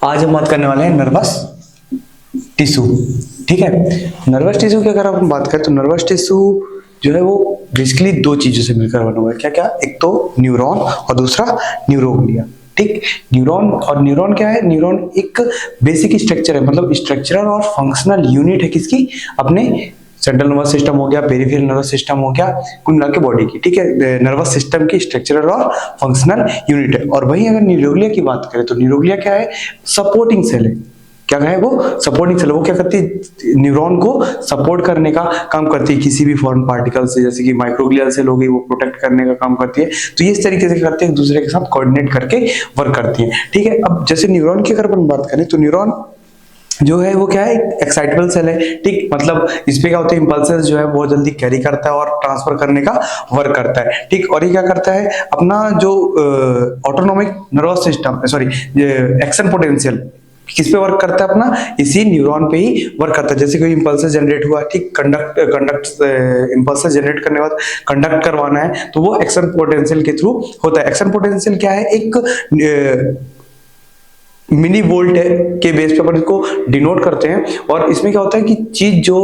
आज हम बात करने वाले हैं नर्वस टिश्यू। ठीक है, नर्वस टिश्यू की अगर हम बात करें तो नर्वस टिश्यू जो है वो बेसिकली दो चीजों से मिलकर बना हुआ है। क्या क्या? एक तो न्यूरॉन और दूसरा न्यूरोग्लिया। ठीक, न्यूरॉन और न्यूरॉन क्या है? न्यूरॉन एक बेसिक स्ट्रक्चर है, मतलब स्ट्रक्चरल और फंक्शनल यूनिट है किसकी? अपने सेंट्रल नर्वस सिस्टम हो गया, पेरिफेरल नर्वस सिस्टम हो गया, कुल मिला के बॉडी की। ठीक है, नर्वस सिस्टम की स्ट्रक्चरल और फंक्शनल यूनिट है। और वहीं अगर न्यूरोग्लिया की बात करें तो न्यूरोग्लिया क्या है? सपोर्टिंग सेल है। क्या है वो? Supporting cell. वो क्या करती है? न्यूरॉन को सपोर्ट करने का काम करती है किसी भी फॉरेन पार्टिकल से, जैसे कि माइक्रोग्लियल सेल हो गई, वो प्रोटेक्ट करने का काम करती है। तो ये इस तरीके से करते हैं, एक दूसरे के साथ कोऑर्डिनेट करके वर्क करती है। ठीक है, अब जैसे न्यूरॉन की अगर अपन बात करें तो न्यूरॉन जो है वो क्या है? एक्साइटेबल सेल है। ठीक, मतलब इस पे क्या होता है? इंपल्सेस जो है बहुत जल्दी कैरी करता है और ट्रांसफर करने का वर्क करता है। ठीक, और ये क्या करता है? अपना जो autonomic nervous system, sorry, action potential किस पे वर्क करता है? अपना इसी न्यूरॉन पे ही वर्क करता है। जैसे कोई इंपल्स जनरेट हुआ, ठीक, कंडक्ट इंपल्स जनरेट करने के बाद कंडक्ट करवाना है तो वो एक्शन पोटेंशियल के थ्रू होता है। एक्शन पोटेंशियल क्या है? एक मिनी वोल्ट है के बेस पे अपन इसको डिनोट करते हैं। और इसमें क्या होता है कि चीज जो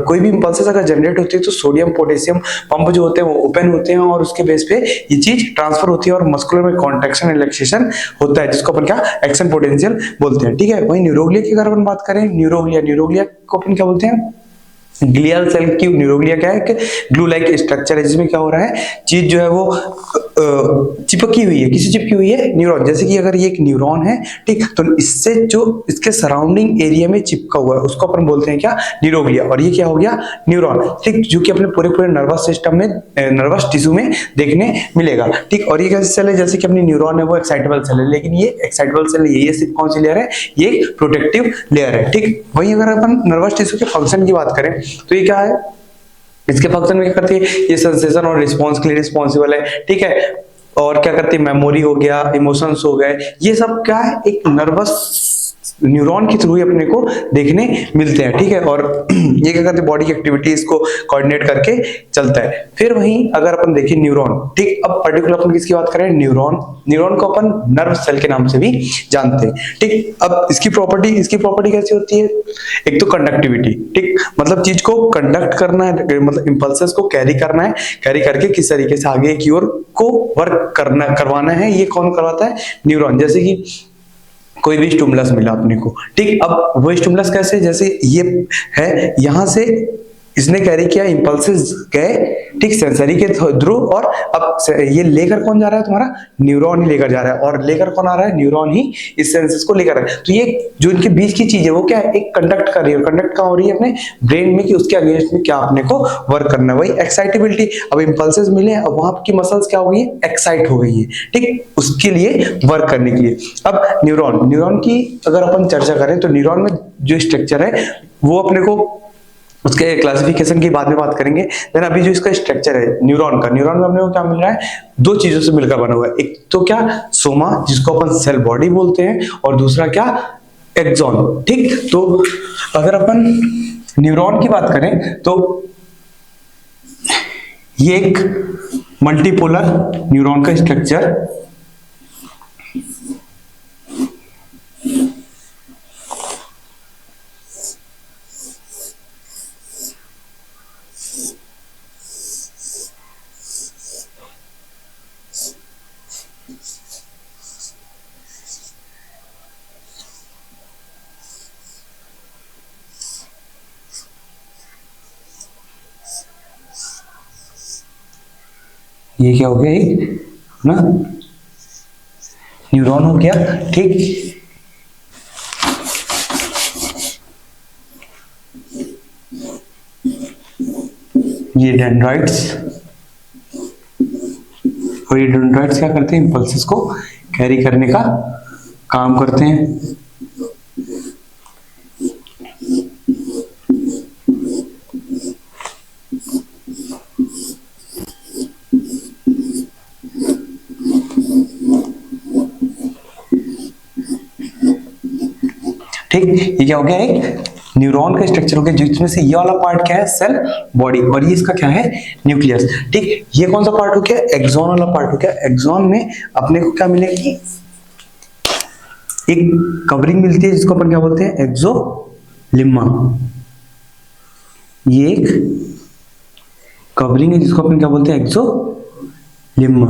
कोई भी इंपल्सेस अगर जनरेट होती है तो सोडियम पोटेशियम पंप जो होते हैं वो ओपन होते हैं और उसके बेस पे ये चीज ट्रांसफर होती है और मस्कुलर में कॉन्ट्रैक्शन रिलैक्सेशन होता है, जिसको अपन क्या एक्शन पोटेंशियल बोलते हैं। ठीक है, वही न्यूरोग्लिया की अगर अपन बात करें, न्यूरोग्लिया को अपन क्या बोलते हैं? ग्लियल सेल की न्यूरोग्लिया क्या है कि ग्लू लाइक स्ट्रक्चर है, जिसमें क्या हो रहा है? चीज जो है वो चिपकी हुई है। किसी चिपकी हुई है? न्यूरॉन। जैसे कि अगर ये एक न्यूरॉन है, ठीक, तो इससे जो इसके सराउंडिंग एरिया में चिपका हुआ है उसको अपन बोलते हैं क्या? न्यूरोग्लिया। और ये क्या हो गया? न्यूरॉन। ठीक, जो कि अपने पूरे पूरे नर्वस सिस्टम में, नर्वस टिश्यू में देखने मिलेगा। ठीक, और ये कैसे सेल है? जैसे कि अपनी न्यूरॉन है वो एक्साइटेबल सेल है, लेकिन ये एक्साइटेबल सेल नहीं है, ये सिर्फ कौन सी लेयर है? ये प्रोटेक्टिव लेयर है। ठीक, वहीं अगर अपन नर्वस टिश्यू के फंक्शन की बात करें तो ये क्या है? इसके फंक्शन में क्या करती है? ये सेंसेशन और रिस्पॉन्स के लिए रिस्पॉन्सिबल है। ठीक है, और क्या करती है? मेमोरी हो गया, इमोशंस हो गए, ये सब क्या है? एक नर्वस न्यूरॉन के थ्रू ही अपने को देखने मिलते हैं। ठीक है, और ये क्या करते हैं? बॉडी की एक्टिविटीज को कोऑर्डिनेट करके चलता है। फिर वहीं अगर अपन देखें न्यूरॉन, ठीक, अब पर्टिकुलर अपन किसकी बात करें? न्यूरॉन। न्यूरॉन को अपन नर्व सेल के नाम से भी जानते हैं। ठीक, अब इसकी प्रॉपर्टी कैसी होती है? एक तो कंडक्टिविटी। ठीक, मतलब चीज को कंडक्ट करना है, मतलब इंपल्सेस को कैरी करना है, कैरी करके किस तरीके से आगे की ओर को वर्क करवाना है, ये कौन करवाता है? न्यूरॉन। जैसे कि कोई भी स्टिमुलस मिला अपने को, ठीक, अब वो स्टिमुलस कैसे? जैसे ये है, यहां से इसने कैरी किया, इंपल्सेस गए, ठीक, सेंसरी के थ्रू, और अब ये लेकर कौन जा रहा है? तुम्हारा न्यूरॉन ही लेकर जा रहा है। और लेकर कौन आ रहा है? न्यूरॉन ही इस सेंसेस को लेकर आ रहा है। तो ये जो इनके बीच की चीज है वो क्या है? एक कंडक्ट कर रही है। कंडक्ट कहाँ हो रही है? अपने ब्रेन में, कि उसके अगेंस्ट में क्या अपने को वर्क करना है, वही एक्साइटेबिलिटी। अब इंपल्सेस मिले, अब वहां की मसल्स क्या हो गई है? एक्साइट हो गई है, ठीक, उसके लिए वर्क करने के लिए। अब न्यूरॉन की अगर अपन चर्चा करें तो न्यूरॉन में जो स्ट्रक्चर है वो अपने को, उसके क्लासिफिकेशन की बाद में बात करेंगे। देन अभी जो इसका स्ट्रक्चर है न्यूरॉन में अपने को क्या मिल रहा है? दो चीजों से मिलकर बना हुआ है। एक तो क्या? सोमा, जिसको अपन सेल बॉडी बोलते हैं, और दूसरा क्या? एक्सॉन। ठीक, तो अगर अपन न्यूरॉन की बात करें तो ये एक मल्टीपोलर न्यूरॉन का स्ट्रक्चर, ये क्या हो गया? एक ना न्यूरॉन हो गया। ठीक, ये डेंड्राइट्स, और ये डेंड्राइट्स क्या करते हैं? इंपल्सेस को कैरी करने का काम करते हैं। ठीक, ये क्या हो गया? एक न्यूरॉन का स्ट्रक्चर हो गया, जिसमें से ये वाला पार्ट क्या है? सेल बॉडी, और ये इसका क्या है? न्यूक्लियस। ठीक, ये कौन सा पार्ट हो गया? एक्सॉन वाला पार्ट हो गया। एक्सॉन में अपने को क्या मिलेगी? एक कवरिंग मिलती है जिसको अपन क्या बोलते हैं, एक्सोलिम्मा। ये एक कवरिंग है जिसको अपन क्या बोलते हैं, एक्सोलिम्मा।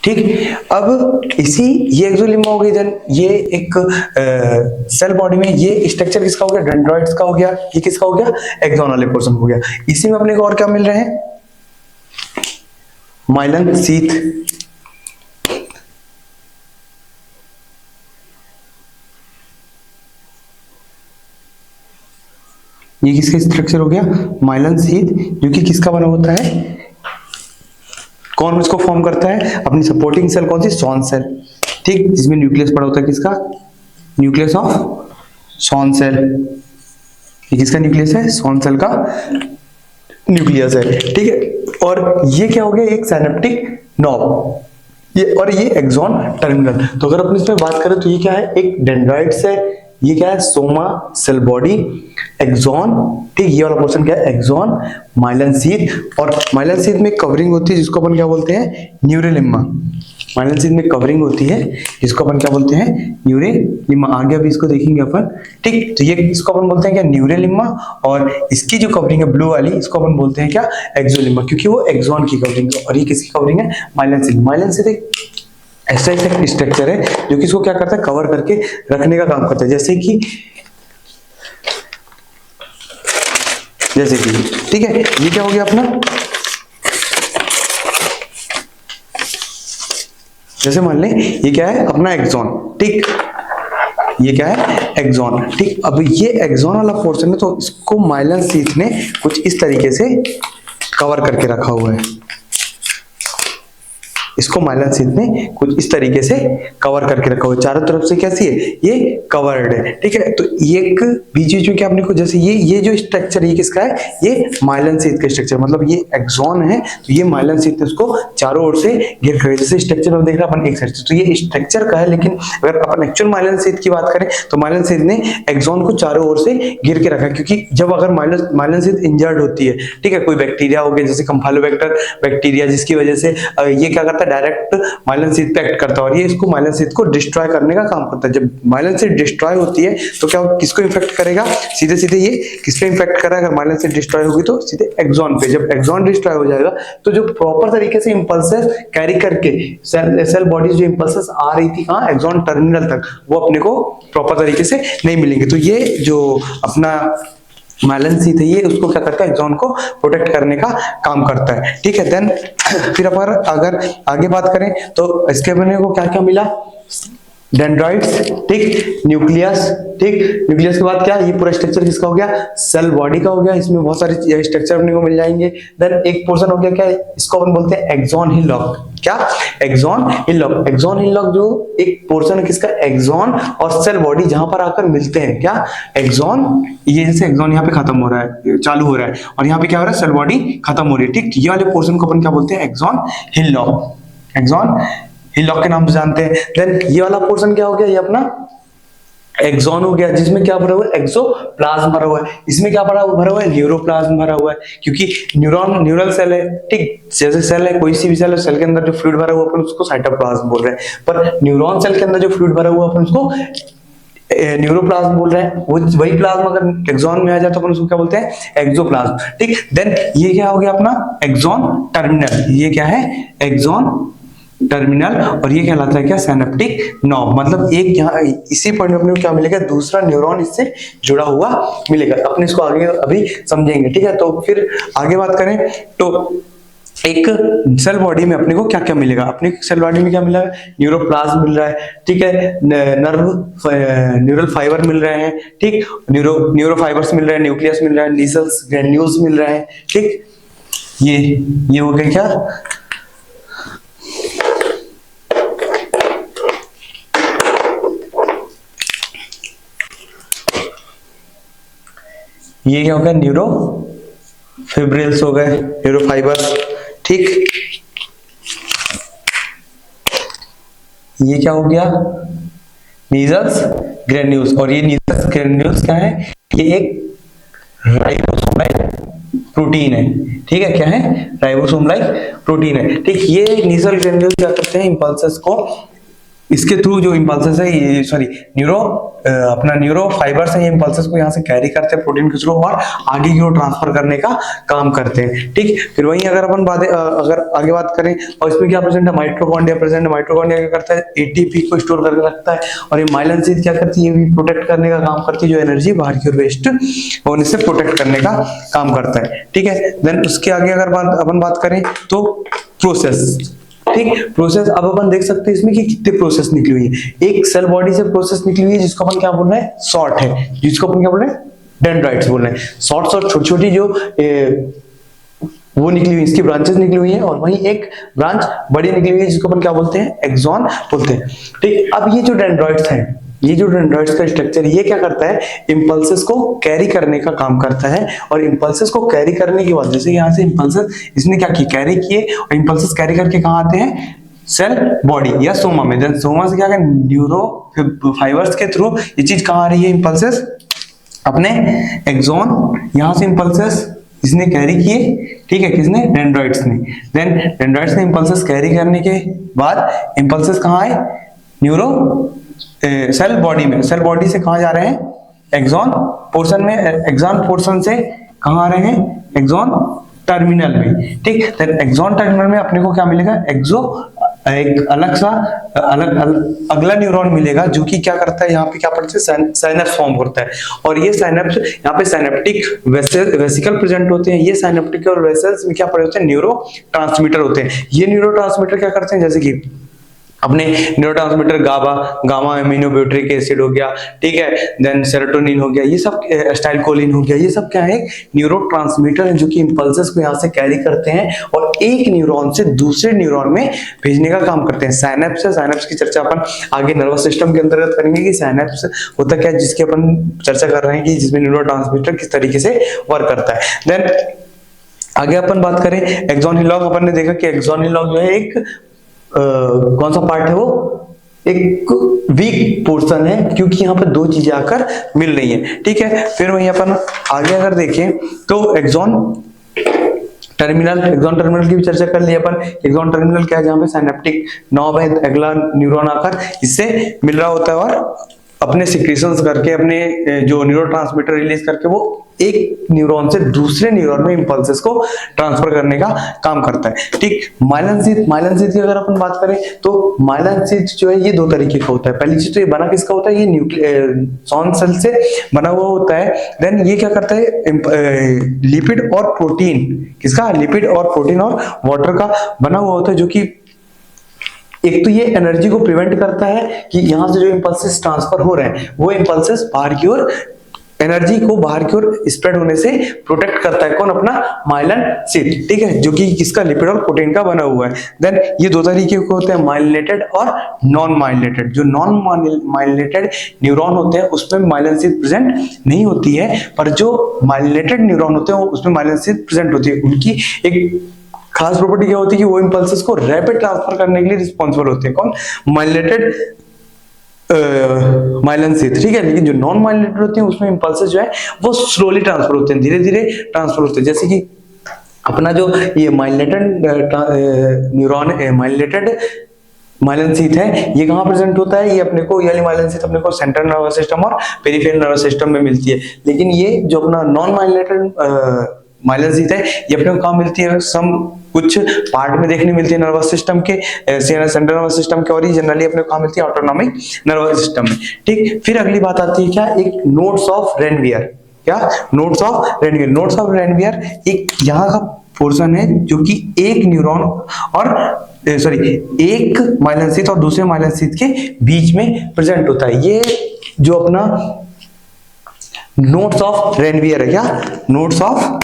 ठीक, अब ये एक्सोलिम्मा हो गई। देन ये एक सेल बॉडी में ये स्ट्रक्चर किसका हो गया, डेंड्राइट्स का हो गया। ये किसका हो गया, एक्सॉन वाले पोर्शन हो गया। इसी में अपने को और क्या मिल रहे हैं, माइलन शीथ। ये किसका स्ट्रक्चर हो गया, माइलन शीथ, जो कि किसका बना होता है, कौन इसको फॉर्म करता है, अपनी सपोर्टिंग सेल कौन सी, शॉन सेल। ठीक, जिसमें न्यूक्लियस पड़ा होता है किसका, न्यूक्लियस ऑफ शॉन सेल। ये किसका न्यूक्लियस है, शॉन सेल का न्यूक्लियस है। ठीक है, और ये क्या हो गया, एक सिनेप्टिक नॉब, ये और ये एक्सॉन टर्मिनल। तो अगर अपन इसमें बात करें तो ये क्या है, एक डेंड्राइट्स है, ये क्या है, सोमा सेल बॉडी, एक्सॉन। ठीक, ये वाला पोर्शन क्या है, एक्सॉन, माइलन शीथ। और माइलन शीथ में कवरिंग होती है जिसको अपन क्या बोलते हैं, न्यूरेलिम्मा। माइलन शीथ में कवरिंग होती है जिसको अपन क्या बोलते हैं, न्यूरेलिम्मा। आगे अभी इसको देखेंगे अपन। ठीक, तो ये इसको अपन बोलते हैं क्या, न्यूरेलिम्मा। और इसकी जो कवरिंग है ब्लू वाली, इसको अपन बोलते हैं क्या, एक्सोलिम्मा, क्योंकि वो एक्सॉन की कवरिंग है। और ये किसकी कवरिंग है, माइलन शीथ। माइलन शीथ एक ऐसा एक स्ट्रक्चर है जो कि इसको क्या करता है, कवर करके रखने का काम करता है। जैसे कि ठीक है, ये क्या हो गया अपना, जैसे मान लें ये क्या है अपना एक्सॉन। ठीक, ये क्या है, एक्सॉन। ठीक, अब ये एक्सॉन वाला पोर्शन है, तो इसको माइलन शीथ ने कुछ इस तरीके से कवर करके रखा हुआ है। इसको माइलन शीथ ने कुछ इस तरीके से कवर करके रखा हुआ है, चारों तरफ से कैसी है, ये कवर्ड है। ठीक है, तो एक बीच बीच में क्या अपने को, जैसे ये जो स्ट्रक्चर ये किसका है, ये माइलन शीथ का स्ट्रक्चर, मतलब ये एक्सॉन है, तो ये माइलन शीथ इसको चारों ओर से घेर कर, जैसे स्ट्रक्चर में देख रहे हैं अपन एक साइड से, तो ये स्ट्रक्चर का है। लेकिन अगर अपन एक्चुअल माइलन शीथ की बात करें तो माइलन शीथ ने एक्सॉन को चारों ओर से घेर के रखा है, क्योंकि जब अगर माइलन शीथ इंजर्ड होती है, ठीक है, कोई बैक्टीरिया हो गया जैसे कंफालोबैक्टर बैक्टीरिया, जिसकी वजह से ये क्या करता है, डायरेक्ट माइलन शीथ पे एक्ट करता है, और ये इसको माइलन शीथ को डिस्ट्रॉय करने का काम करता है। जब माइलन शीथ डिस्ट्रॉय होती है तो क्या किसको इफेक्ट करेगा, सीधे सीधे ये किस पे इफेक्ट करेगा, अगर माइलन शीथ डिस्ट्रॉय होगी तो सीधे एक्सॉन पे। जब एक्सॉन डिस्ट्रॉय हो जाएगा तो जो प्रॉपर तरीके से इंपल्सेस कैरी करके सेल बॉडीज जो इंपल्सेस आ रही थी कहां, एक्सॉन टर्मिनल तक, वो अपने को प्रॉपर तरीके से नहीं मिलेंगे। तो ये जो अपना माइलन शीथ है, ये उसको क्या करता है, एक्सॉन को प्रोटेक्ट करने का काम करता है। ठीक है, देन फिर अपन अगर आगे बात करें तो इसके अपने को क्या क्या मिला, डेंड्राइट्स, ठीक, न्यूक्लियस। ठीक, न्यूक्लियस के बाद क्या, ये पूरा स्ट्रक्चर किसका हो गया, सेल बॉडी का हो गया, इसमें बहुत सारे स्ट्रक्चर अपने को मिल जाएंगे। देन एक पोर्शन हो गया क्या, इसको अपन बोलते हैं एक्सॉन हिलॉक। क्या, एक्सॉन हिलॉक। एक्सॉन हिलॉक जो एक पोर्शन है किसका, एक्सॉन और सेल बॉडी जहां पर आकर मिलते हैं, क्या, एक्सॉन, ये जैसे एक्सॉन यहाँ पे खत्म हो रहा है, चालू हो रहा है, और यहाँ पे क्या हो रहा है, सेल बॉडी खत्म हो रही है। ठीक, ये वाले पोर्शन को अपन क्या बोलते हैं, एक्सॉन हिलॉक। एक्सॉन हिलॉक के नाम से जानते हैं। देन ये वाला पोर्शन क्या हो गया, ये अपना एक्सॉन हो गया, जिसमें क्या भरा हुआ है, एक्सोप्लाज्म भरा हुआ है। इसमें क्या भरा हुआ है, न्यूरोप्लाज्म भरा हुआ है, क्योंकि न्यूरल सेल है। ठीक, जैसे सेल है, कोई सी भी सेल है, सेल के अंदर जो फ्लूइड भरा हुआ अपन उसको साइटोप्लाज्म बोल रहे हैं, पर न्यूरॉन सेल के अंदर जो फ्लूइड भरा हुआ अपन उसको न्यूरोप्लाज्म बोल रहे हैं। वो वही प्लाज्मा अगर एक्सॉन में आ जाए तो अपन उसको क्या बोलते हैं, एक्सोप्लाज्म। ठीक, देन ये क्या हो गया अपना, एक्सॉन टर्मिनल। ये क्या है, एक्सॉन टर्मिनल, और ये कहलाता है क्या, सिनेप्टिक नॉब। मतलब एक यहाँ इसी पॉइंट में अपने को क्या मिलेगा, दूसरा न्यूरॉन इससे जुड़ा हुआ मिलेगा। अपने इसको आगे अभी समझेंगे। ठीक है, तो फिर आगे बात करें तो एक सेल बॉडी में अपने को क्या क्या मिलेगा, अपने सेल बॉडी में क्या मिला है, न्यूरोप्लाज्म मिल रहा है। ठीक है, न्यूरल फाइबर मिल रहे हैं। ठीक, न्यूरो फाइबर्स मिल रहे हैं, न्यूक्लियस मिल रहा है, नीजल्स ग्रेन्यूल्स मिल रहे हैं। ठीक, ये हो गया क्या, ये क्या हो गया, न्यूरो फिब्रिल्स हो गए, न्यूरो फाइबर्स। ठीक, ये क्या हो गया, नीजल्स ग्रेन्यूल्स। और ये नीजल्स ग्रेन्यूल्स क्या है, ये एक राइबोसोम लाइक प्रोटीन है। ठीक है, क्या है, राइबोसोम लाइक प्रोटीन है। ठीक, ये नीजल ग्रेन्यूल्स क्या करते हैं, इंपल्सेस को इसके थ्रू जो इम्पल्सेस है, ये सॉरी अपना न्यूरो फाइबर्स है, ये इम्पल्सेस को यहाँ से कैरी करते हैं प्रोटीन के थ्रू और आगे की ओर ट्रांसफर करने का काम करते हैं। ठीक, फिर वहीं अगर अपन अगर आगे बात करें, और इसमें क्या प्रेजेंट है, माइटोकॉन्ड्रिया प्रेजेंट है। माइटोकॉन्ड्रिया क्या करता है, एटीपी को स्टोर करके रखता है, और ये माइलिन शीथ क्या करती है, ये भी प्रोटेक्ट करने का काम करती है, जो एनर्जी बाहर की ओर वेस्ट होने से प्रोटेक्ट करने का काम करता है। ठीक है, देन उसके आगे अगर अपन बात करें तो प्रोसेस। ठीक, प्रोसेस अब अपन देख सकते हैं इसमें कि कितने प्रोसेस निकली हुई है। एक सेल बॉडी से प्रोसेस निकली हुई है जिसको अपन क्या बोल रहे हैं, शॉर्ट है, जिसको अपन क्या बोल रहे हैं, डेंड्राइट्स बोल रहे हैं। शॉर्ट्स और छोटी छोटी जो वो निकली हुई, इसकी ब्रांचेस निकली हुई है, और वहीं एक ब्रांच बड़ी निकली हुई है जिसको अपन क्या बोलते हैं, एक्सॉन बोलते हैं। ठीक, अब ये जो डेंड्राइट्स हैं, ये जो डेंड्राइट्स का स्ट्रक्चर, ये क्या करता है, इंपल्सेस को कैरी करने का काम करता है। और इंपल्सेस को कैरी करने की वजह से यहाँ से इंपल्सेस इसने क्या किया, कैरी किए, और इंपल्सेस कैरी करके कहाँ आते हैं, सेल बॉडी या सोमा में। देन सोमा से क्या है, न्यूरो फाइबर्स के थ्रू ये चीज कहाँ आ रही है, इंपल्सेस अपने एक्सॉन, यहाँ से इंपल्सेस इसने कैरी किए। ठीक है, किसने, डेंड्राइट्स ने। देन डेंड्राइट्स ने इंपल्सेस कैरी करने के बाद इंपल्सेस कहाँ आए, न्यूरो सेल बॉडी में। सेल बॉडी से कहां जा रहे हैं, एक्सॉन पोर्शन में। एक्सॉन पोर्शन से कहां आ रहे हैं, एक्सॉन टर्मिनल में। ठीक, देन एक्सॉन टर्मिनल में अपने को क्या मिलेगा, एक अलग सा अगला न्यूरॉन मिलेगा, जो कि क्या करता है, यहाँ पे क्या पड़ता है, साइनेप्स फॉर्म करता है। और ये साइनेप्स, यहाँ पे साइनेप्टिक वेसिकल प्रेजेंट होते हैं। ये साइनेप्टिक और वेसल्स में क्या पड़े होते हैं, न्यूरो ट्रांसमीटर होते हैं। ये न्यूरो ट्रांसमीटर क्या करते हैं, जैसे कि अपने न्यूरोट्रांसमीटर गामा एमिनोब्यूटरिक एसिड हो गया, ठीक है, देन सेरोटोनिन हो गया, ये सब एसिटाइलकोलिन हो गया, ये सब क्या है, न्यूरोट्रांसमीटर है, जो कि इंपल्सेस को यहाँ से कैरी करते हैं और एक न्यूरॉन से दूसरे न्यूरॉन में भेजने का काम करते हैं। साइनेप्स है, साइनेप्स की चर्चा अपन आगे नर्वस सिस्टम के अंतर्गत करेंगे कि साइनेप्स होता क्या है, जिसकी अपन चर्चा कर रहे हैं कि जिसमें न्यूरोट्रांसमीटर किस तरीके से वर्क करता है। देन आगे अपन बात करें एक्सॉन हिलॉग, अपन ने देखा कि एक्सॉन हिलॉग जो है एक कौन सा पार्ट है, वो एक वीक पोर्शन है, क्योंकि यहाँ पर दो चीजें आकर मिल रही हैं। ठीक है, फिर वहीं अपन आगे अगर देखें तो एक्सॉन टर्मिनल की भी चर्चा कर ली अपन। एक्सॉन टर्मिनल क्या है, जहाँ पे साइनेप्टिक नॉब है, अगला न्यूरॉन आकर इससे मिल रहा होता है और अपने सिक्रीशंस करके, अपने जो न्यूरोट्रांसमीटर रिलीज करके वो एक न्यूरॉन से दूसरे न्यूरॉन में इंपल्सेस को ट्रांसफर करने का काम करता है। ठीक, माइलिन शीथ की अगर अपन बात करें तो माइलिन शीथ जो है ये दो तरीके का होता है। पहली चीज तो ये बना किसका होता है, ये सॉन सेल से बना हुआ होता है। देन ये क्या करता है, लिपिड और प्रोटीन, किसका, लिपिड और प्रोटीन और वाटर का बना हुआ होता है, जो कि एक तो ये एनर्जी को प्रिवेंट करता है कि यहां से जो इंपल्सेस ट्रांसफर हो रहे हैं वो इंपल्सेस बाहर की ओर, एनर्जी को बाहर की ओर स्प्रेड होने से प्रोटेक्ट करता है। कौन, अपना माइलिन शीथ। ठीक है, जो कि किसका, लिपिड और प्रोटीन का बना हुआ है। देन ये दो तरीके के होते हैं, माइलिनेटेड और नॉन माइलिनेटेड। जो नॉन माइलिनेटेड न्यूरॉन होते हैं उसमें माइलिन शीथ प्रेजेंट नहीं होती है, पर जो माइलिनेटेड न्यूरॉन होते हैं उसमें माइलिन शीथ प्रेजेंट होती है। उनकी एक खास प्रॉपर्टी क्या होती है कि वो इंपल्सेस को रैपिड ट्रांसफर करने के लिए रिस्पॉन्सिबल होते हैं। कौन, माइलिनेटेड माइलिन शीथ। ठीक है, लेकिन जो नॉन माइलिनेटेड होते हैं उसमें इंपल्सेस जो है वो स्लोली ट्रांसफर होते हैं, धीरे धीरे ट्रांसफर होते हैं। जैसे कि अपना जो ये myelinated neuron, myelinated myelin sheath है, ये कहाँ प्रेजेंट होता है, ये अपने को, ये माइलिन शीथ अपने को सेंट्रल नर्वस सिस्टम और पेरिफेरल नर्वस सिस्टम में मिलती है। लेकिन ये जो अपना नॉन माइलिनेटेड माइलिन शीथ है, ये अपने को कहाँ मिलती है, कुछ पार्ट में देखने मिलती है नर्वस सिस्टम के, सेंट्रल नर्वस सिस्टम के, और ये जनरली अपने को कहाँ मिलती है, ऑटोनॉमिक नर्वस सिस्टम में। ठीक, फिर अगली बात आती है क्या, एक नोड्स ऑफ रेनवियर। क्या, nodes of Ranvier. Nodes of Ranvier एक यहाँ का पोर्शन है जो कि एक न्यूरॉन और एक माइलिन शीथ और दूसरे माइलिन शीथ के बीच में प्रेजेंट होता है। ये जो अपना नोड्स ऑफ रेनवियर है, क्या, नोड्स ऑफ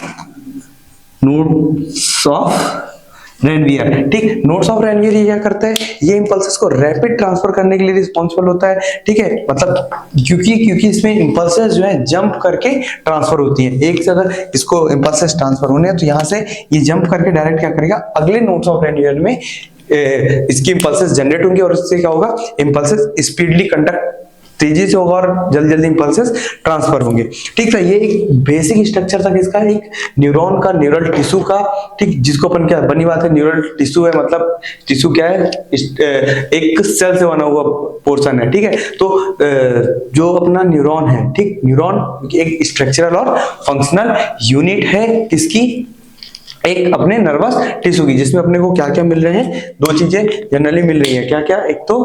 रेनवियर। ठीक, नोड्स ऑफ रेनवियर ये क्या करता है, ये इंपल्सेस को रैपिड ट्रांसफर करने के लिए रिस्पॉन्सिबल होता है। ठीक है, मतलब क्योंकि इसमें इंपल्सेस जो है जंप करके ट्रांसफर होती है। एक से अगर इसको इंपल्सेस ट्रांसफर होने हैं तो यहाँ से ये जंप करके डायरेक्ट क्या करेगा, अगले नोड्स ऑफ रेनवियर में इसकी इंपल्सेस जनरेट होंगे और इससे क्या होगा, इंपल्सेस स्पीडली कंडक्ट तेजी से होगा और जल्दी जल्दी इंपल्सेस ट्रांसफर होंगे। ठीक है, ये एक बेसिक स्ट्रक्चर था किसका, एक न्यूरॉन का, न्यूरल टिश्यू का। ठीक, जिसको अपन क्या बनी बात है, न्यूरल टिश्यू है, मतलब टिश्यू क्या है, एक सेल से बना हुआ पोर्शन है। ठीक है, तो जो अपना न्यूरॉन है, ठीक, न्यूरॉन एक स्ट्रक्चरल और फंक्शनल यूनिट है किसकी, एक अपने नर्वस टिश्यू की, जिसमें अपने को क्या क्या मिल रहे हैं, दो चीजें जनरली मिल रही है। क्या क्या, एक तो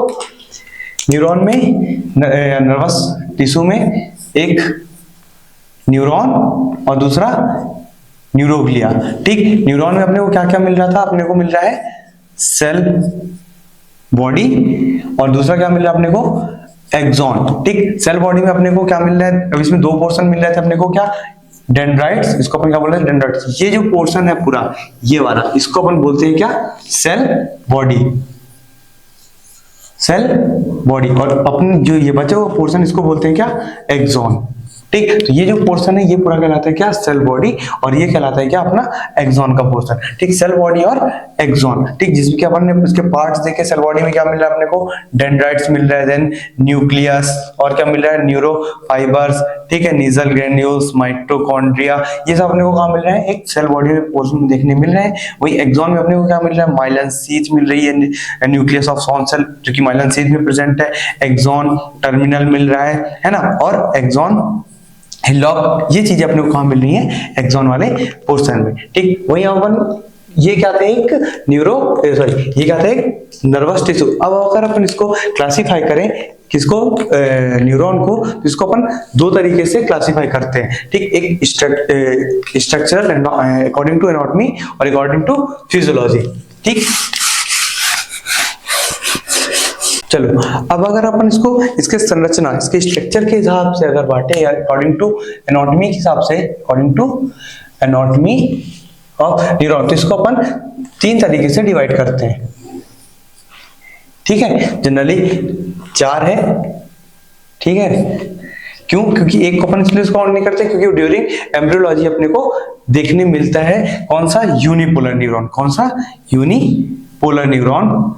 न्यूरॉन में, नर्वस टिश्यू में एक न्यूरॉन और दूसरा न्यूरोग्लिया। ठीक, न्यूरॉन में अपने को क्या क्या मिल रहा था, अपने को मिल रहा है सेल बॉडी, और दूसरा क्या मिल रहा है अपने को, एक्सॉन। ठीक, सेल बॉडी में अपने को क्या मिल रहा है, अब इसमें दो पोर्शन मिल रहे थे अपने को, क्या, डेंड्राइट्स, इसको अपन क्या बोल रहे हैं, डेंड्राइट्स। ये जो पोर्शन है पूरा ये वाला, इसको अपन बोलते हैं क्या, सेल बॉडी, सेल बॉडी। और अपने जो ये बचा हुआ पोर्शन, इसको बोलते हैं क्या, एक्सॉन। ठीक, तो ये जो पोर्शन है ये पूरा कहलाता है क्या, सेल बॉडी, और ये कहलाता है क्या, अपना एक्सॉन का पोर्शन। ठीक, सेल बॉडी और एक्सॉन। ठीक, जिसमें कि अपन ने उसके पार्ट्स देखे, सेल बॉडी में क्या मिल रहा है अपने को, डेंड्राइट्स मिल रहा है, देन न्यूक्लियस, और क्या मिल रहा है, न्यूरोफाइबर्स। ठीक है, नीजल ग्रेन्यूल्स, माइटोकॉन्ड्रिया, ये सब अपने को कहाँ मिल रहा है, एक सेल बॉडी में पोर्शन में देखने मिल रहे हैं। वही एक्सॉन में अपने को क्या मिल रहा है, माइलिन शीथ मिल रही है, न्यूक्लियस ऑफ श्वान सेल जो कि माइलिन शीथ में प्रेजेंट है, एक्सॉन टर्मिनल मिल रहा है ना, और एक्सॉन हिलॉक, ये चीजें अपने को कहाँ मिल रही है, एक्सॉन वाले पोर्शन में। ठीक, वही अपन ये क्या था, एक ये क्या था, एक नर्वस टिश्यू। अब अगर अपन इसको क्लासिफाई करें, किसको, न्यूरॉन को, तो इसको अपन दो तरीके से क्लासिफाई करते हैं। ठीक, एक स्ट्रक्चरल अकॉर्डिंग टू एनाटॉमी और अकॉर्डिंग टू फिजियोलॉजी। ठीक, चलो अब अगर अपन इसको इसके संरचना, इसके स्ट्रक्चर के हिसाब से अगर बांटे, या अकॉर्डिंग टू एनाटॉमी के हिसाब से, according to anatomy of neuron, तो इसको अपन तीन तरीके से डिवाइड करते हैं। ठीक है, जनरली चार है। ठीक है, क्यों, क्योंकि एक को अपन इसलिए काउंट नहीं करते क्योंकि ड्यूरिंग एम्ब्रियोलॉजी अपने को देखने मिलता है कौन सा, यूनिपोलर न्यूरॉन, कौन सा, यूनिपोलर न्यूरॉन,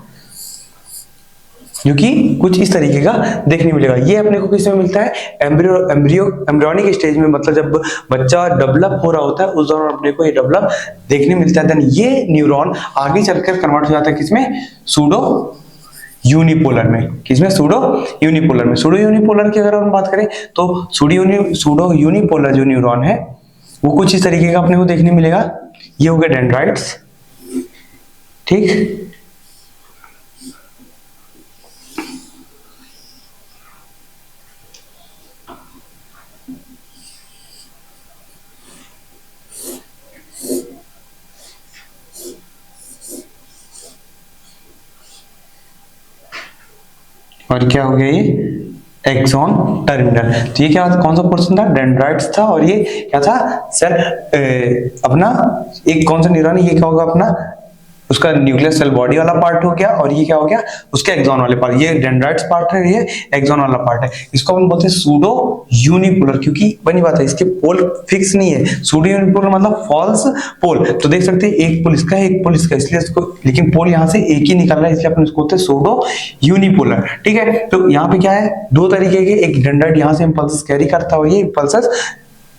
जो कि कुछ इस तरीके का देखने मिलेगा। ये अपने को किस में मिलता है, एम्ब्रियोनिक स्टेज में, मतलब जब बच्चा डेवलप हो रहा होता है उस दौरान अपने को ये डेवलप देखने मिलता है। देन ये न्यूरॉन आगे चलकर कन्वर्ट हो जाता है किसमें, सूडो यूनिपोलर में। किसमें, सूडो यूनिपोलर में। सूडो यूनिपोलर की अगर हम बात करें तो सूडो यूनिपोलर जो न्यूरॉन है वो कुछ इस तरीके का अपने को देखने मिलेगा। ये हो गया डेंड्राइट्स। ठीक, और क्या हो गया, ये एक्सॉन टर्मिनल। तो ये क्या, कौन सा पोर्शन था, डेंड्राइट्स था, और ये क्या था, सेल अपना एक कौन सा न्यूरॉन है, ये क्या होगा अपना, उसका न्यूक्लियस सेल बॉडी वाला पार्ट हो गया, और ये क्या हो गया, उसके एक्सॉन वाले पार्ट। ये डेंड्राइट्स पार्ट है, ये एक्सॉन वाला पार्ट है। इसको हम बोलते हैं सूडो यूनिपोलर, क्योंकि बनी बात है इसके पोल फिक्स नहीं है। सूडो यूनिपोलर मतलब फॉल्स पोल। तो देख सकते हैं एक पोल इसका है, एक पोल इसका, इसलिए इसको, लेकिन पोल यहाँ से एक ही निकल रहा है, इसलिए अपन इसको बोलते हैं सूडो यूनिपोलर। ठीक है, तो यहाँ पे क्या है, दो तरीके के, एक डेंड्राइट यहाँ से इंपल्सेस कैरी करता है, ये इंपल्सेस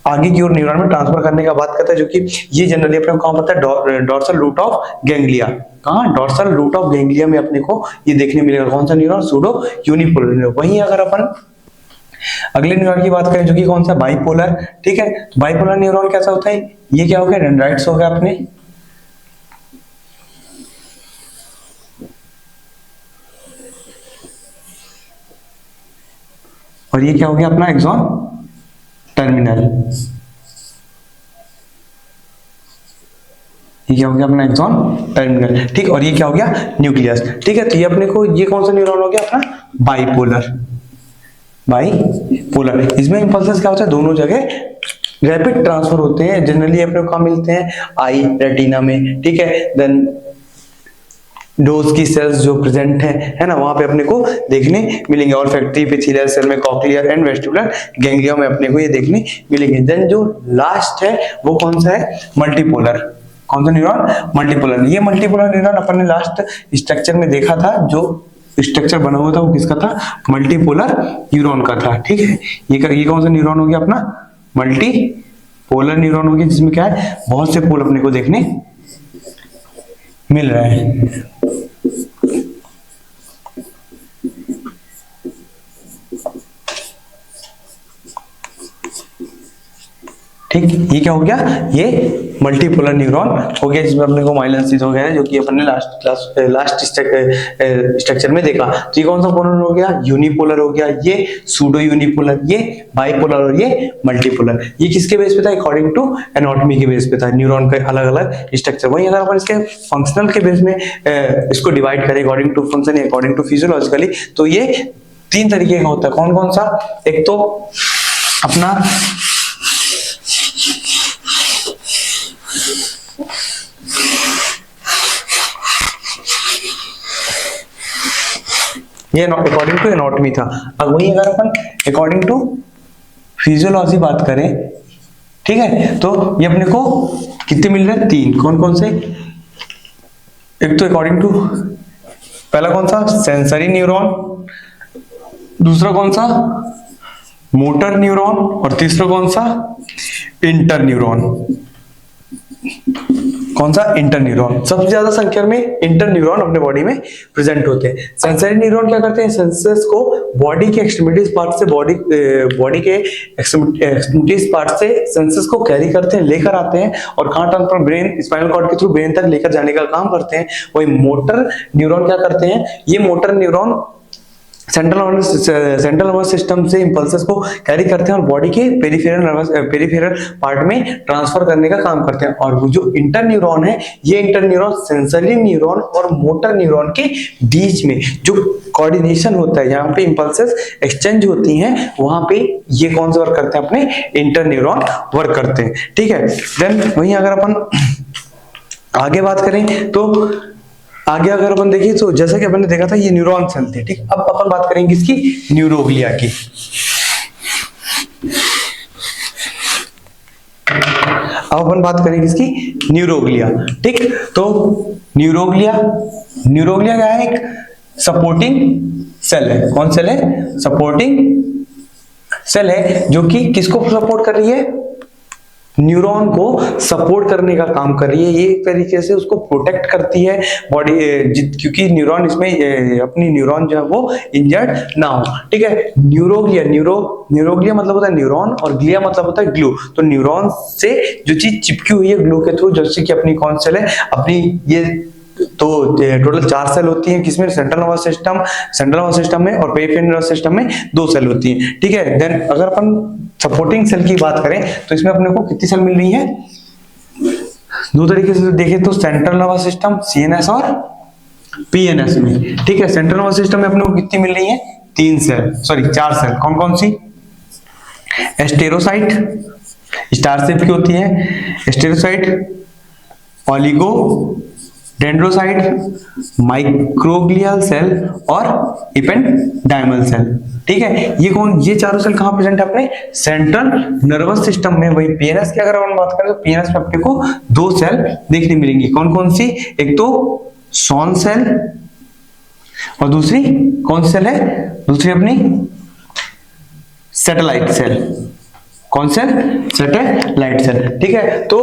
आगे की ओर न्यूरॉन में ट्रांसफर करने का बात करता है, जो कि ये जनरली अपने को कहाँ पता है, डॉर्सल रूट ऑफ गैंग्लिया। कहाँ, डॉर्सल रूट ऑफ गैंग्लिया में अपने को ये देखने मिलेगा, कौन सा न्यूरॉन, सूडो यूनिपोलर। वहीं अगर अपन अगले न्यूरॉन की बात करें जो कि कौन सा, बाइपोलर। ठीक है, बाइपोलर न्यूरॉन कैसा होता है, ये क्या हो गया, डेंड्राइट्स हो गया अपने, और ये क्या हो गया अपना एक्सॉन टर्मिनल। ये क्या हो गया अपना एक्सॉन टर्मिनल। ठीक, और ये क्या हो गया, न्यूक्लियस। ठीक है, तो ये अपने को, ये कौन सा न्यूरॉन हो गया अपना, बाइपोलर। बाइपोलर, इसमें इंपल्सेस क्या होता है, दोनों जगह रैपिड ट्रांसफर होते हैं। जनरली अपने को कहाँ मिलते हैं, आई रेटिना में। ठीक है, देन डोज की सेल्स जो प्रेजेंट है ना, वहां पे अपने को देखने मिलेंगे। और फैक्ट्री एपिथेलियल सेल में, कॉक्लियर एंड वेस्टिबुलर गैंग्लिया में अपने को ये देखने मिलेंगे। देन जो लास्ट है वो कौन सा है, मल्टीपोलर। कौन सा न्यूरॉन, मल्टीपोलर। ये मल्टीपोलर न्यूरॉन अपन ने लास्ट स्ट्रक्चर में देखा था, जो स्ट्रक्चर बना हुआ था वो किसका था, मल्टीपोलर न्यूरॉन का था। ठीक है, ये कौन सा न्यूरॉन हो गया अपना, मल्टीपोलर न्यूरॉन हो गया, जिसमें क्या है बहुत से पोल अपने को देखने मिल रहे हैं। ठीक, ये क्या हो गया, ये मल्टीपोलर न्यूरॉन हो गया, जिसमें अपने को माइलिन हो गया है, जो कि अपन ने लास्ट स्ट्रक्चर में देखा। तो ये कौन सा पोलर हो गया, यूनिपोलर हो गया, ये सूडो यूनिपोलर, ये बाइपोलर और ये मल्टीपोलर। ये किसके बेस पे था, अकॉर्डिंग टू एनाटॉमी के बेस पे था, न्यूरॉन का अलग अलग स्ट्रक्चर। वहीं अगर अपन इसके फंक्शनल के बेस में इसको डिवाइड करें अकॉर्डिंग टू फंक्शन या अकॉर्डिंग टू फिजियोलॉजिकली, तो ये 3 तरीके का होता है। कौन कौन सा, एक तो अपना ये अकॉर्डिंग टू एनाटॉमी था। अब वही अगर अपन अकॉर्डिंग टू फिजियोलॉजी बात करें, ठीक है, तो ये अपने को कितने मिल रहे हैं, 3। कौन कौन से, एक तो अकॉर्डिंग टू, पहला कौन सा, सेंसरी न्यूरॉन, दूसरा कौन सा, मोटर न्यूरॉन, और तीसरा कौन सा, इंटर न्यूरॉन। कौन सा, इंटर न्यूरॉन। सबसे ज्यादा संख्या में इंटर न्यूरॉन अपने बॉडी में प्रेजेंट होते हैं। सेंसरी न्यूरॉन क्या करते हैं, सेंसर्स को बॉडी के एक्सट्रीमिटीज पार्ट से बॉडी के एक्सट्रीमिटीज पार्ट से सेंसर्स को कैरी करते हैं, लेकर आते हैं और कहां ट्रांसफर, ब्रेन, स्पाइनल कॉर्ड के थ्रू ब्रेन तक लेकर जाने का काम करते हैं। वही मोटर न्यूरॉन क्या करते हैं, ये motor neuron central nervous system से इंपल्सेस को कैरी करते हैं और बॉडी के पेरिफेरल पार्ट में ट्रांसफर करने का काम करते हैं। और जो इंटर न्यूरॉन है, ये इंटर न्यूरॉन सेंसरी न्यूरॉन और मोटर न्यूरॉन के बीच में जो कोऑर्डिनेशन होता है, यहाँ पे इंपल्सेस एक्सचेंज होती हैं, वहां पे ये कौन सा वर्क करते हैं, अपने इंटर न्यूरॉन वर्क करते हैं। ठीक है, देन वहीं अगर अपन आगे बात करें तो आगे अगर अपन देखिए तो जैसा कि अपन ने देखा था ये न्यूरॉन सेल थे। ठीक, अब अपन बात करेंगे इसकी न्यूरोग्लिया की। अब अपन बात करेंगे इसकी न्यूरोग्लिया। ठीक, तो न्यूरोग्लिया क्या है, एक सपोर्टिंग सेल है। कौन सेल है, सपोर्टिंग सेल है, जो कि किसको सपोर्ट कर रही है, न्यूरॉन को सपोर्ट करने का काम कर रही है। ये एक तरीके से उसको प्रोटेक्ट करती है बॉडी, क्योंकि न्यूरॉन इसमें अपनी न्यूरॉन जो है वो इंजर्ड ना हो। ठीक है, न्यूरोग्लिया मतलब होता है न्यूरॉन और ग्लिया मतलब होता है ग्लू। तो न्यूरॉन से जो चीज चिपकी हुई है ग्लू के थ्रू, जैसे कि अपनी कौन सेल है, अपनी ये तो टोटल 4 सेल होती हैं, किसमें, सेंट्रल नर्वस सिस्टम में, और पेरिफेरल नर्वस सिस्टम में 2 सेल होती हैं। ठीक है, देन अगर अपन सपोर्टिंग सेल की बात करें तो इसमें अपने को कितनी सेल मिल रही है, 2 तरीके से देखें तो सेंट्रल नर्वस सिस्टम CNS और PNS में। ठीक है, सेंट्रल नर्वस सिस्टम में अपने को कितनी मिल रही है, 4 सेल। कौन कौन सी, एस्टेरोसाइट, स्टार शेप की होती है, एस्टेरोसाइट, ऑलिगो डेंड्रोसाइट, माइक्रोग्लियल सेल और इपेंडाइमल सेल। ठीक है, ये चारों सेल कहां प्रेजेंट है, अपने सेंट्रल नर्वस सिस्टम में। वही PNS की अगर हम बात करें तो PNS में अपने को 2 सेल देखने मिलेंगी। कौन कौन सी, एक तो सॉन सेल और दूसरी कौन सेल है, दूसरी अपनी सैटेलाइट सेल। कौन सेल, सैटेलाइट सेल। ठीक है, तो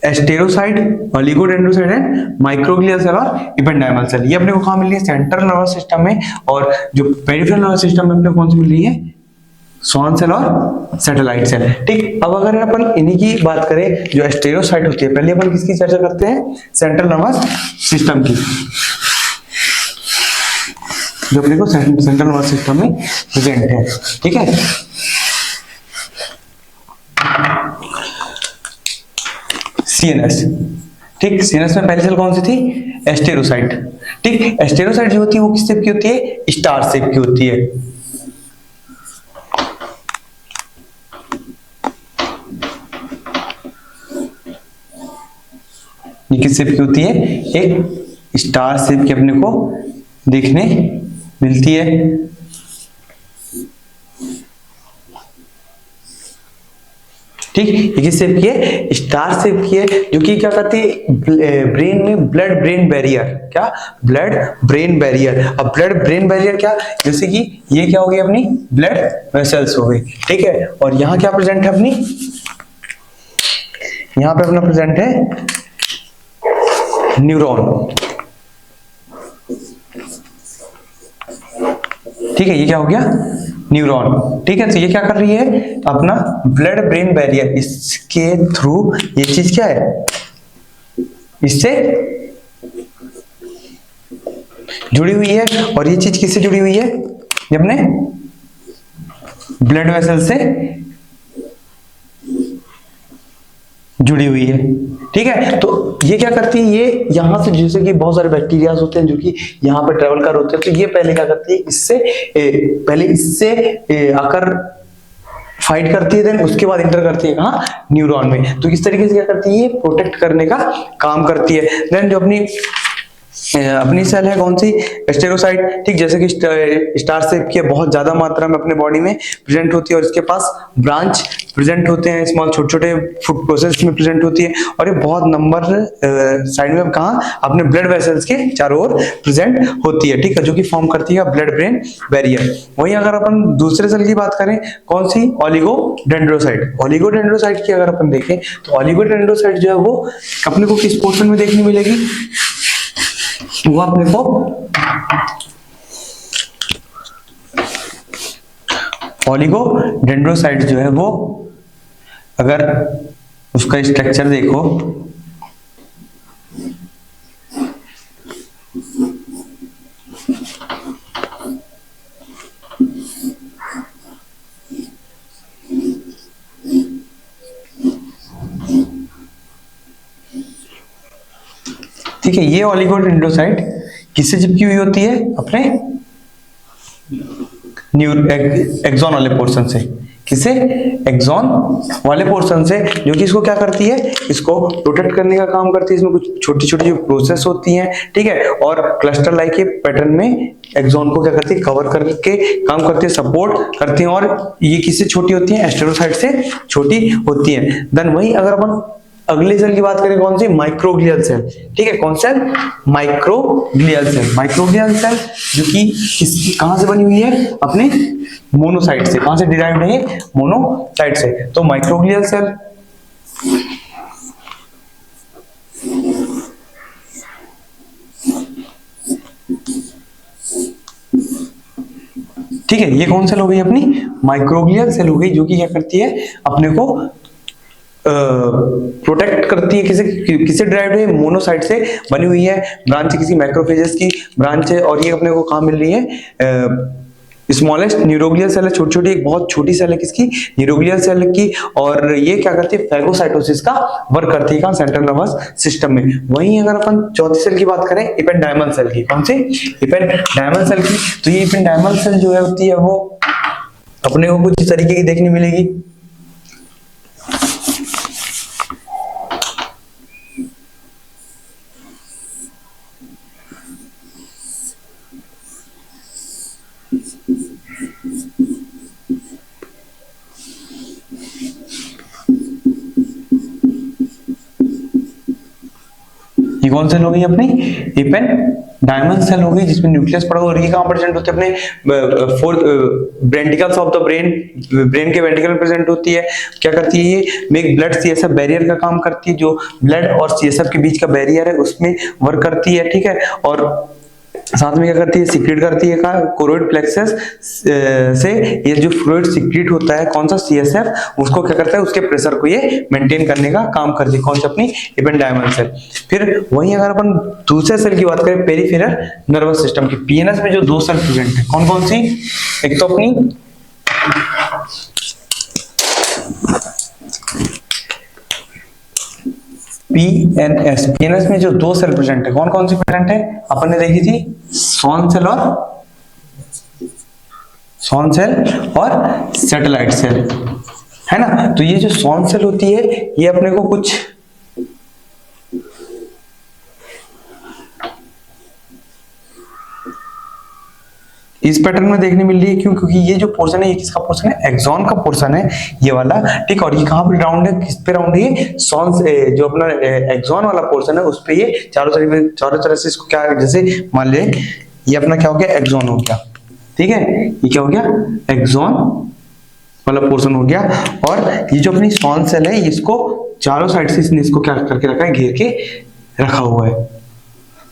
एस्टेरोसाइट, ऑलिगोडेंड्रोसाइट एंड माइक्रोग्लियल सेल और इपेंडाइमल सेल, ये अपने को कहां मिल रही है, सेंट्रल नर्वस सिस्टम में। और जो पेरिफेरल नर्वस सिस्टम में अपने को कौन सी मिल रही है, सॉन सेल और सैटेलाइट सेल। ठीक, अब अगर अपन इन्हीं की बात करें, जो एस्टेरोसाइट होती है, पहले अपन किसकी चर्चा करते हैं, सेंट्रल नर्वस सिस्टम की, जो अपने को सेंट्रल नर्वस सिस्टम में प्रेजेंट है। ठीक है, CNS। ठीक, CNS में पहली सेल कौन सी थी, एस्टेरोसाइट। ठीक, एस्टेरोसाइट जो होती है वो किस शेप की होती है, स्टार शेप की होती है। ये किस शेप की होती है, एक स्टार शेप की अपने को देखने मिलती है। ठीक, ये किस शेप की है, स्टार शेप की है, जो कि क्या करती है ब्रेन में ब्लड ब्रेन बैरियर, क्या ब्लड ब्रेन बैरियर। अब ब्लड ब्रेन बैरियर क्या, जैसे कि ये क्या हो गई अपनी ब्लड वेसल्स हो गई, ठीक है। और यहाँ क्या प्रेजेंट है अपनी, यहाँ पे अपना प्रेजेंट है न्यूरॉन, ठीक है, ये क्या हो गया न्यूरॉन, ठीक है। तो ये क्या कर रही है, अपना ब्लड ब्रेन बैरियर, इसके थ्रू ये चीज क्या है, इससे जुड़ी हुई है। और ये चीज किससे जुड़ी हुई है, ये अपने ब्लड वेसल से जुड़ी हुई है, ठीक है। तो ये क्या करती है, ये यहां से जैसे कि बहुत सारे बैक्टीरियाज होते हैं जो कि यहाँ पे ट्रेवल कर होते हैं, तो ये पहले क्या करती है, पहले इससे आकर फाइट करती है, देन उसके बाद इंटर करती है कहाँ, न्यूरॉन में। तो इस तरीके से क्या करती है, ये प्रोटेक्ट करने का काम करती है। देन जो अपनी सेल है कौन सी, स्टेरोसाइट, ठीक, जैसे कि स्टार शेप की बहुत ज्यादा मात्रा में अपने बॉडी में प्रेजेंट होती है, और इसके पास ब्रांच प्रेजेंट होते हैं, स्मॉल छोटे छोटे फूड प्रोसेस में प्रेजेंट होती है, और ये बहुत नंबर साइड में कहाँ, अपने ब्लड वेसल्स के चारों ओर प्रेजेंट होती है, ठीक है, जो कि फॉर्म करती है ब्लड ब्रेन बैरियर। वहीं अगर अपन दूसरे सेल की बात करें, कौन सी, ओलिगोडेंड्रोसाइट। ओलिगोडेंड्रोसाइट की अगर अपन देखें तो ओलिगोडेंड्रोसाइट जो है वो अपने को किस पोर्शन में देखने मिलेगी, वो अपने को ओलिगोडेंड्रोसाइट जो है वो, अगर उसका स्ट्रक्चर देखो, ठीक है, ये ओलिगोडेंड्रोसाइट किससे चिपकी हुई होती है, अपने एक्सॉन वाले पोर्शन से, किसे, एक्सॉन वाले पोर्शन से, जो कि इसको क्या करती है, इसको प्रोटेक्ट करने का काम करती है। इसमें कुछ छोटी छोटी जो प्रोसेस होती हैं, ठीक है, और क्लस्टर लाइक के पैटर्न में एक्सॉन को क्या करती है, कवर करके काम करती है, सपोर्ट करती है, और ये किससे छोटी होती है, एस्टेरोसाइट से छोटी होती है। देन वही अगर अपन अगले सेल की बात करें, कौन सी, माइक्रोग्लियल सेल, ठीक है, कौन cell, microglial cell. Microglial cell जो कि कहां से बनी हुई है, अपने मोनोसाइट से, कहां से डिराइव्ड है, मोनोसाइट से। तो माइक्रोग्लियल सेल ठीक है, ये कौन सेल हो गई अपनी, माइक्रोग्लियल सेल हो गई, जो कि क्या करती है, अपने को प्रोटेक्ट करती है, किसे ड्राइव्ड है, मोनोसाइट से बनी हुई है, ब्रांच किसी मैक्रोफेजेस की ब्रांच है, और ये अपने को कहाँ मिल रही है, स्मॉलेस्ट न्यूरोग्लियल सेल है, छोटी छोटी, एक बहुत छोटी सेल है किसकी, न्यूरोग्लियल सेल की, और ये क्या करती है, फैगोसाइटोसिस का वर्क करती है, कहाँ, सेंट्रल नर्वस सिस्टम में। वहीं अगर अपन चौथी सेल की बात करें, इपेंडाइमल सेल की, कौन सी, इपेंडाइमल सेल की, तो ये इपेंडाइमल सेल जो है होती है वो अपने को कुछ इस तरीके की देखने मिलेगी। ये कौन सेल हो गई अपनी, इपेंडाइमल सेल हो गई, जिसमें न्यूक्लियस पड़ा हुआ, और ये कहां प्रेजेंट होते हैं, अपने fourth ventricles of the brain, brain के वेंट्रिकल में प्रेजेंट होती है। क्या करती है, ये मेक ब्लड सीएसएफ बैरियर का काम करती है, जो ब्लड और सीएसएफ के बीच का बैरियर है उसमें वर्क करती है, ठीक है। और साथ में क्या करती है, सीक्रेट करती है, कोरोइड प्लेक्सस से ये जो फ्लूइड सीक्रेट होता है, कौन सा, सीएसएफ, उसको क्या करता है, उसके प्रेशर को ये मेंटेन करने का काम करती है, कौन सा, अपनी इपेंडाइमल सेल। फिर वहीं अगर अपन दूसरे सेल की बात करें, पेरिफेरल नर्वस सिस्टम की, पीएनएस में जो दो सेल प्रेजेंट है, कौन कौन सी, एक तो अपनी पीएनएस में जो दो सेल प्रेजेंट है, कौन कौन सी प्रेजेंट है, अपन ने देखी थी, स्वॉन सेल और सैटेलाइट सेल, है ना। तो ये जो स्वॉन सेल होती है, ये अपने को कुछ इस पैटर्न में देखने मिल रही है। क्यों? क्योंकि ये जो पोर्शन है ये किसका पोर्शन है, एक्सॉन का पोर्शन है ये वाला, ठीक। और ये कहाँ पे राउंड है, किस पे राउंड है, सॉन से जो अपना एक्सॉन वाला पोर्शन है उस पे ये चारों तरफ से इसको क्या, जैसे मान ले ये अपना क्या हो गया, एक्सॉन हो गया, ठीक है। ये क्या हो गया, एक्सॉन वाला पोर्शन हो गया। और ये जो अपनी सॉन सेल है इसको चारों साइड से इसने इसको क्या करके रखा है, घेर के रखा हुआ है,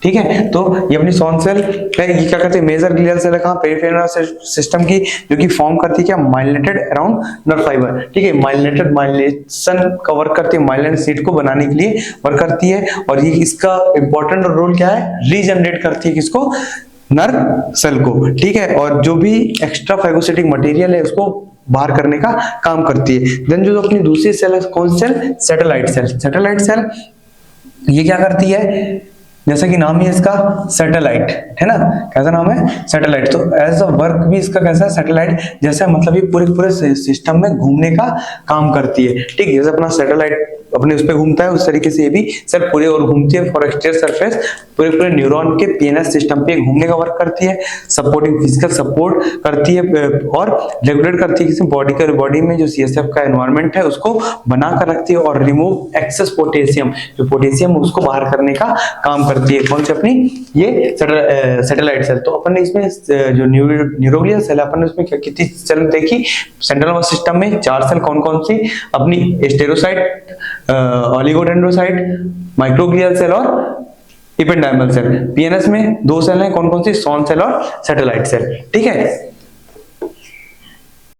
ठीक है। तो ये अपनी सॉन सेल है, ये क्या करते हैं, मेजर ग्लियल सेल है कहाँ, पेरिफेरल नर्वस सिस्टम की, जो कि फॉर्म करती है क्या, माइलिनेटेड अराउंड नर्व फाइबर, ठीक है। माइलिनेटेड माइलिनेशन का वर्क करती है, माइलिनेटेड सीट को बनाने के लिए वर्क करती है। और ये इसका इंपॉर्टेंट रोल क्या है, रीजनरेट करती है किसको, नर्व सेल को, ठीक है। और जो भी एक्स्ट्रा फाइगोसिटिक मटेरियल है उसको बाहर करने का काम करती है। देन जो अपनी दूसरी सेल है, कौन सी cell, satellite cell. Satellite cell ये क्या करती है, जैसा कि नाम ही है इसका सैटेलाइट, है ना, कैसा नाम है, सैटेलाइट। तो एज अ वर्क भी इसका कैसा है, सैटेलाइट जैसा, मतलब ये पूरे सिस्टम में घूमने का काम करती है, ठीक है। जैसे अपना सैटेलाइट अपने उस पे घूमता है उस तरीके से ये भी सेल पूरे और घूमती है फॉर एक्सटीरियर सरफेस, पूरे न्यूरॉन के पीएनएस सिस्टम पे घूमने का वर्क करती है, सपोर्टिंग फिजिकल सपोर्ट करती है और रेगुलेट करती है किसी बॉडी में जो सीएसएफ का एनवायरनमेंट है उसको बना कर रखती है, और रिमूव एक्सेस पोटेशियम, जो पोटेशियम उसको बाहर करने का काम करती है। कौन सी अपनी, ये सैटेलाइट सेल। तो अपन ने इसमें जो न्यूरोग्लियल सेल है अपन ने उसमें कितनी सेल देखी, सेंट्रल नर्वस सिस्टम में 4 सेल, कौन कौन सी, अपनी स्टेरोसाइट, ऑलिगोडेंड्रोसाइट, माइक्रोग्लियल सेल और इपेंडाइमल सेल। पीएनएस में 2 सेल हैं, कौन कौन सी, सॉन सेल और सैटेलाइट सेल, ठीक है।